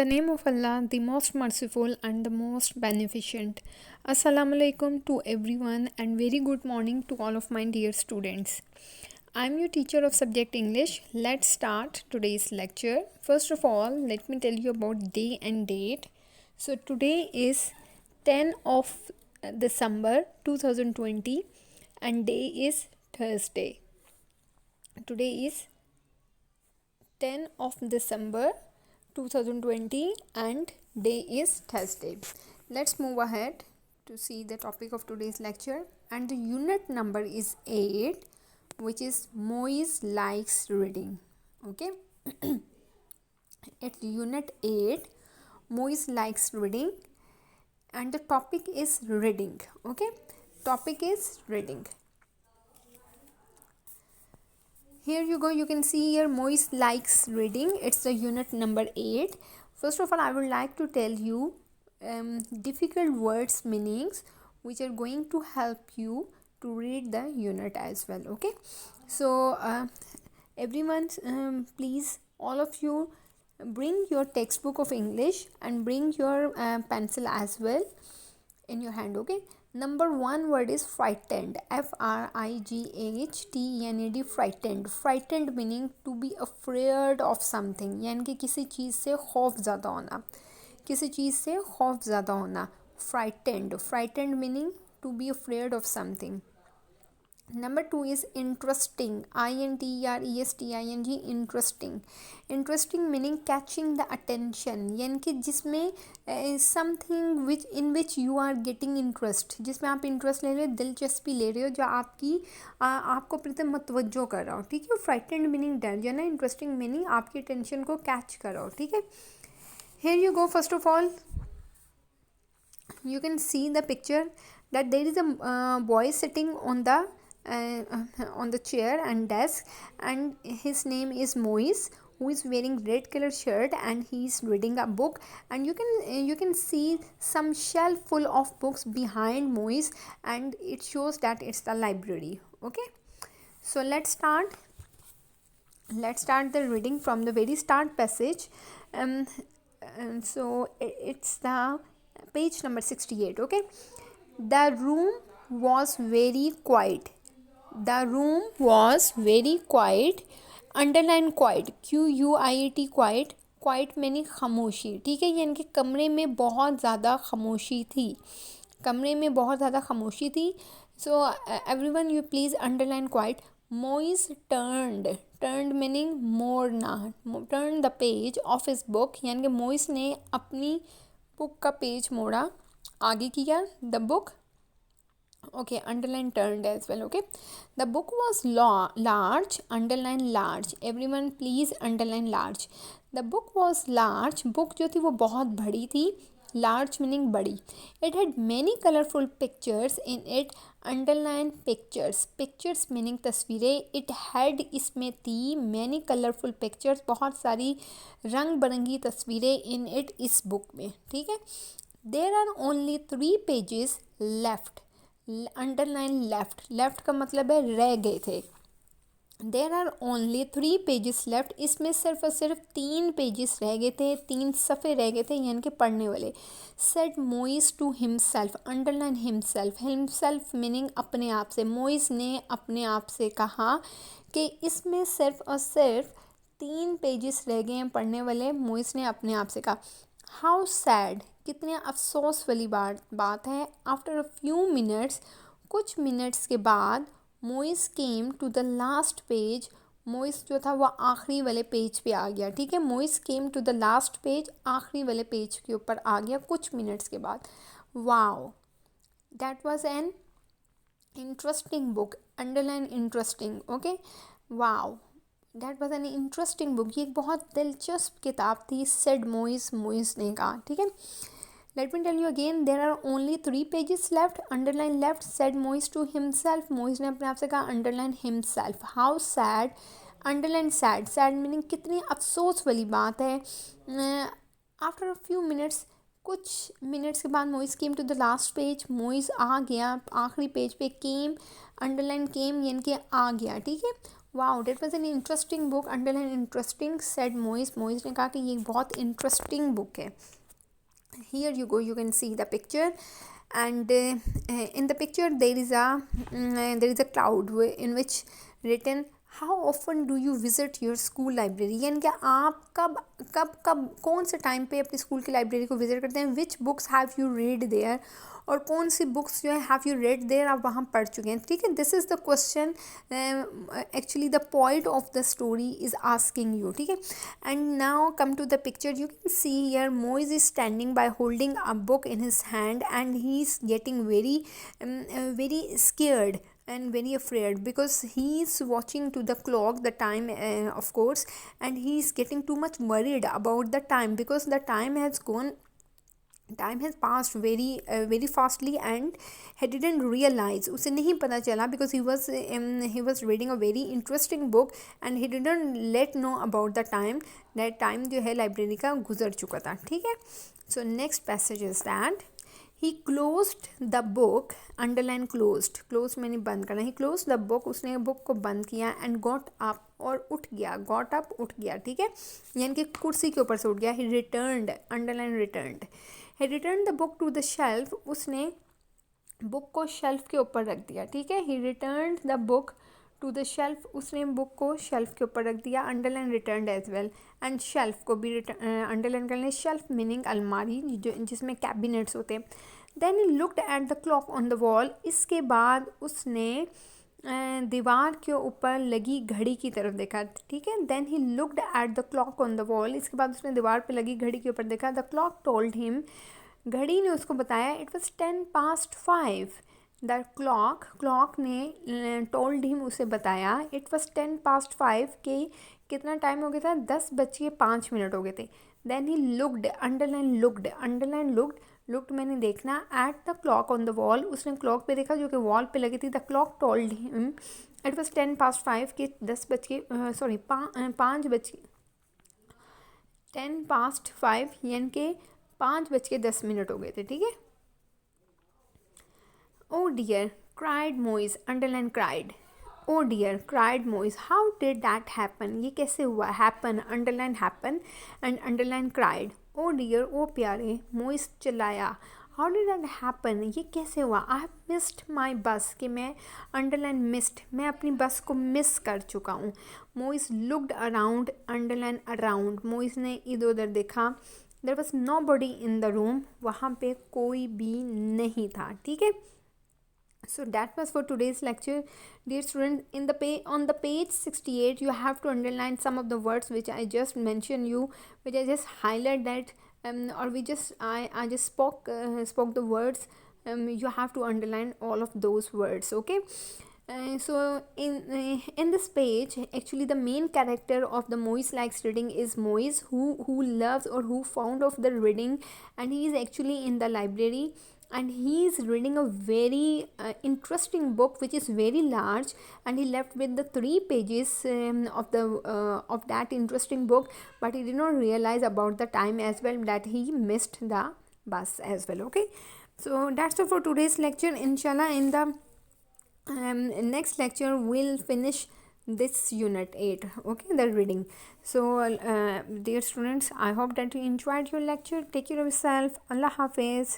the name of Allah, the most merciful and the most beneficent. Assalamu alaikum to everyone and very good morning to all of my dear students. I am your teacher of subject English. Let's start today's lecture. First of all, let me tell you about day and date. So today is 10 of December 2020 and day is Thursday. Today is 10 of December 2020 and day is Thursday. Let's move ahead to see the topic of today's lecture, and the unit number is 8, which is Moise likes reading. Okay. It's unit 8, Moise likes reading, and the topic is reading. Okay, topic is reading. Here you go, you can see here Moise likes reading. It's the unit number 8. First of all, I would like to tell you difficult words meanings which are going to help you to read the unit as well. Okay, so everyone, please, all of you, bring your textbook of English and bring your pencil as well in your hand. Okay, number 1 word is frightened. FRIGHTEND, frightened. Frightened meaning to be afraid of something, यानी कि किसी चीज़ से खौफ ज़्यादा होना, किसी चीज़ से खौफ ज़्यादा होना. Frightened. Frightened meaning to be afraid of something. Number 2 is interesting. INTERESTING, interesting. Interesting meaning catching the attention, यानी कि जिसमें something which in which you are getting interest, जिसमें आप इंटरेस्ट ले रहे हो, दिलचस्पी ले रहे हो, जो आपको प्रति मतवज्जो कर रहा हो. ठीक है. फ्राइटेंड मीनिंग डर जाना, इंटरेस्टिंग मीनिंग आपकी अटेंशन को कैच कर रहा हो. ठीक है. Here you go. First of all, you can see the picture that there is a boy sitting on the chair and desk, and his name is Moise, who is wearing red color shirt and he is reading a book, and you can see some shelf full of books behind Moise, and it shows that it's the library. Okay, so let's start the reading from the very start passage. So it's the page number 68. Okay, the room was very quiet. The room was very quiet. Underline quiet, QUIET, quiet. Quiet meaning खामोशी. ठीक है, यानी कि कमरे में बहुत ज़्यादा खामोशी थी. कमरे में बहुत ज़्यादा खामोशी थी. So everyone, you please underline quiet. Moise turned meaning मोड़ना. Turned the page of his book, यानी कि मोइस ने अपनी बुक का पेज मोड़ा, आगे किया. The book, okay, underline turned as well. Okay, the book was large. Underline large. Everyone please underline large. The book was large. Book जो थी वो बहुत बड़ी थी. Large meaning बड़ी. It had many colorful pictures in it. Underline pictures. Pictures meaning तस्वीरें. It had, इसमें थी, many colorful pictures, बहुत सारी रंग बिरंगी तस्वीरें in it, इस बुक में. ठीक है. There are only 3 pages left. Underline left का मतलब है रह गए थे. There are only 3 pages left. इसमें सिर्फ और सिर्फ 3 पेजेस रह गए थे, 3 सफ़े रह गए थे, यानी कि पढ़ने वाले. Said Moise to himself. Underline himself meaning अपने आप से. मोइस ने अपने आप से कहा कि इसमें सिर्फ और सिर्फ 3 पेजेस रह गए हैं पढ़ने वाले. मोइस ने अपने आप से कहा. हाउ सैड, कितने अफसोस वाली बात है. आफ्टर अ फ्यू मिनट्स, कुछ मिनट्स के बाद, Moise came to the last page. Moise जो था वो आखिरी वाले पेज पे आ गया. ठीक है, Moise came to the last page, आखिरी वाले पेज के ऊपर आ गया कुछ मिनट्स के बाद. Wow, that was an interesting book. Underline interesting. Okay, wow, that was an interesting book. ये एक बहुत दिलचस्प किताब थी. सेड मोइस ने कहा. ठीक है. Let me tell you again. There are only 3 pages left. Underline left. Said Moise to himself. Moise ने अपने आप से कहा. Underline himself. How sad. Underline sad. Sad meaning कितनी अफसोस वाली बात है. आफ्टर अ फ्यू मिनट्स, कुछ मिनट्स के बाद, Moise came to the last page. Moise आ गया आखिरी पेज पे. केम, अंडरलाइन केम, यानी कि आ गया. ठीक है. Wow, that was an interesting book, underline interesting said Moise. Moise ने कहा कि ये बहुत इंटरेस्टिंग बुक है। Here you go, you can see the picture, and in the picture there is a cloud in which written, how often do you visit your school library, यानी कि आप कब कब कब कौन से टाइम पे अपनी स्कूल की लाइब्रेरी को विजिट करते हैं। Which books have you read there, और कौन सी बुक्स जो है हैव यू रेड देयर, आप वहाँ पढ़ चुके हैं। ठीक है, this is the question actually the point of the story is asking you. ठीक है, and now come to the picture, you can see here Moise is standing by holding a book in his hand, and he is getting very scared and very afraid because he is watching to the clock, the time, of course, and he is getting too much worried about the time because the time has gone, time has passed very fastly, and he didn't realize, उसे नहीं पता चला because he was reading a very interesting book and he didn't let know about the time, that time जो है library का गुजर चुका था। ठीक है, so next passage is that he closed the book, underline closed मैंने बंद करना, he closed the book, उसने बुक को बंद किया, and got up, और उठ गया, got up उठ गया। ठीक है, यानी कि कुर्सी के ऊपर से उठ गया। he returned, underline returned, he returned the book to the shelf, उसने बुक को शेल्फ के ऊपर रख दिया। ठीक है, he returned the book to the shelf, उसने बुक को शेल्फ के ऊपर रख दिया। Underline return as well, and shelf को भी अंडरलाइन कर लें। शेल्फ मीनिंग अलमारी, जो जिसमें कैबिनेट्स होते हैं। Then he looked at the clock on the wall, इसके बाद उसने दीवार के ऊपर लगी घड़ी की तरफ देखा। ठीक है, then he looked at the clock on the wall, इसके बाद उसने दीवार पे लगी घड़ी के ऊपर देखा। द क्लॉक टोल्ड हिम, घड़ी ने उसको बताया, इट वॉज 10:05। द क्लॉक ने टोल्ड हिम, उसे बताया, इट वॉज 10:05 कि कितना टाइम हो गया था, 10:05 हो गए थे। Then he looked, underline looked मैंने देखना, at the clock on the wall, उसने क्लॉक पे देखा जो कि वॉल पे लगी थी। The clock told him it was 10:05 कि 10:05 यानी कि 5:10 हो गए थे। ठीक है, oh dear cried Moise, underline cried. Oh dear cried Moise, how did that happen, ये कैसे हुआ। Happen, underline happen, and underline cried. Oh dear, ओ प्यारे, मोइज चिल्लाया। हाउ डिड दैट हैपन, ये कैसे हुआ। आई हैव मिस्ड माई बस, कि मैं, अंडरलाइन मिस्ड, मैं अपनी बस को मिस कर चुका हूँ। Moise looked around, underline around, Moise ने इधर उधर देखा। There was nobody in the room, वहाँ पे कोई भी नहीं था। ठीक है, so that was for today's lecture, dear students. On the page 68 you have to underline some of the words which I just mentioned you, which I just highlight that, or we just I just spoke the words. You have to underline all of those words, okay. So in this page, actually the main character of the Moise likes reading is Moise, who loves or who found of the reading, and he is actually in the library, and he is reading a very interesting book which is very large, and he left with the 3 pages of that interesting book, but he did not realize about the time as well, that he missed the bus as well. Okay, so that's all for today's lecture. Inshallah, in the next lecture we'll finish this unit 8, okay, the reading. So dear students, I hope that you enjoyed your lecture. Take care of yourself. Allah Hafiz.